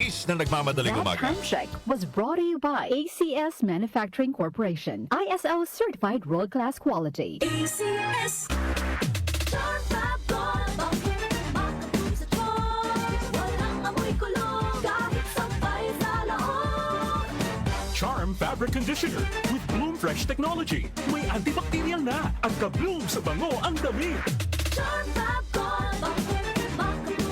is na nagmamadaling That umaga. handshake was brought to you by ACS Manufacturing Corporation. ISO certified world-class quality. ACS. Makapun sa tiyan, walang amoy kulog, kahit sampay sa loob. Charm Fabric Conditioner with Bloom Fresh Technology. May antibacterial na at ka-bloom sa bango ang damit. Charm Fab Gold, makapun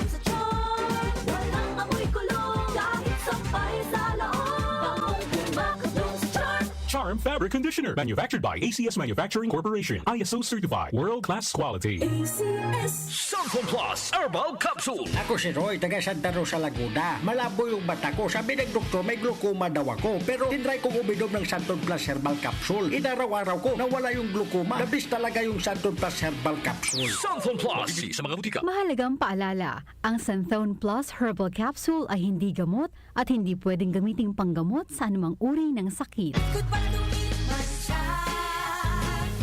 sa tiyan, walang amoy kulog, kahit sampay sa loob. Makapun sa tiyan. Charm Fabric Conditioner, manufactured by ACS Manufacturing Corporation. ISO certified, world-class quality. ACS. Santon Plus Herbal Capsule. Ako si Roy, taga Santa Rosa, Laguna. Malabo yung mata ko. Sabi ng doktor, may glaucoma daw ako. Pero tinry kong uminom ng Santon Plus Herbal Capsule. Inaraw-araw ko, nawala yung glaucoma. Nabis talaga yung Santon Plus Herbal Capsule. Santon Plus. Bibili sa mga butika. Mahalagang paalala, ang Santhone Plus Herbal Capsule ay hindi gamot at hindi pwedeng gamiting panggamot sa anumang uri ng sakit. Good pa tumit man siya.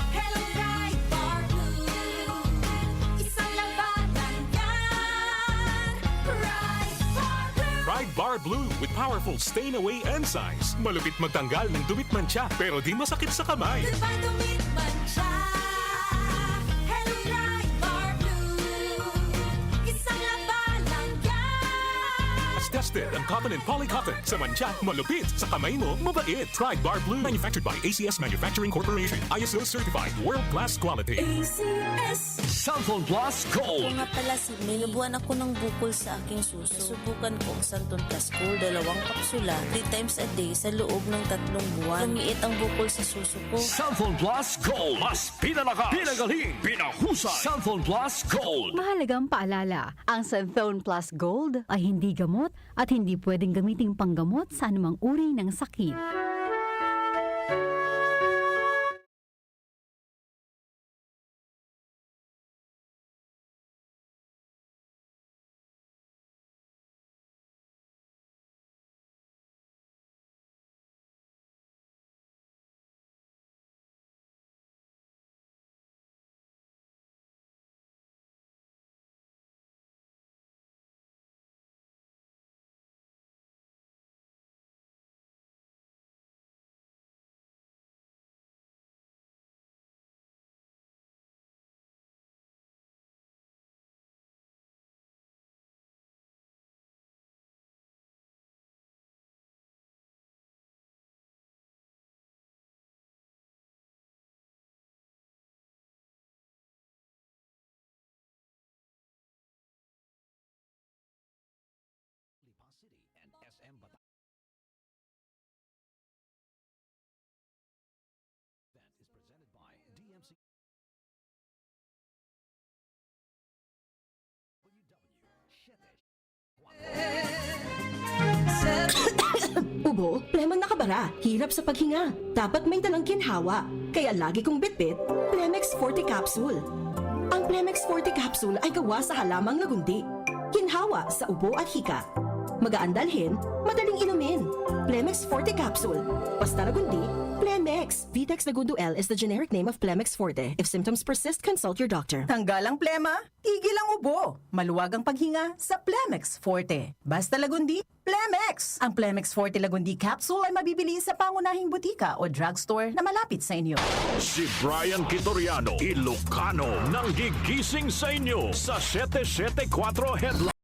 Hello, Bright Bar Blue. Isang labanan yan. Bright Bar Blue. Pride Bar Blue with powerful stain-away enzymes. Malupit magtanggal ng dumit mancha pero di masakit sa kamay. Good pa tumit man siya. Hello, Bright Bar Blue. Isang labanan yan. As tested ang cotton and polycotton. Sa mancha, malupit. Sa kamay mo, mabait. Pride Bar Blue. Manufactured by ACS Manufacturing Corporation. ISO certified. World-class quality. ACS. Santon Plus Ako Gold. nga pala si Nilubuan ako ng bukol sa aking suso. Subukan ko ang Santon Plus Gold, 2 kapsula, 3 times a day sa loob ng 3 buwan. Lumiit ang bukol sa suso ko. Santon Plus Gold. Mas pinalakas, pinagaling, pinahusay. Santon Plus Gold. Mahalagang paalala, ang Santhone Plus Gold ay hindi gamot at hindi pwedeng gamiting panggamot sa anumang uri ng sakit. Lipa City and SM Bataan. Event is presented by DMC. Ubo, Plemang nakabara, hirap sa paghinga. Dapat may dalang ginhawa. Kaya lagi kong bitbit, Plemex Forte Capsule. Ang Plemex Forte Capsule ay gawa sa halamang lagundi. Ginhawa sa ubo at hika. Magaan dalhin, madaling inumin. Plemex Forte Capsule. Basta lagundi, Plemex. Vitex Lagundo L is the generic name of Plemex Forte. If symptoms persist, consult your doctor. Tanggal ang plema, tigil ang ubo. Maluwag ang paghinga sa Plemex Forte. Basta lagundi, Plemex! Ang Plemex Forte Lagundi Capsule ay mabibili sa pangunahing butika o drugstore na malapit sa inyo. Si Brian Kitoriano, Ilocano, nang gigising sa inyo sa 774 Headline.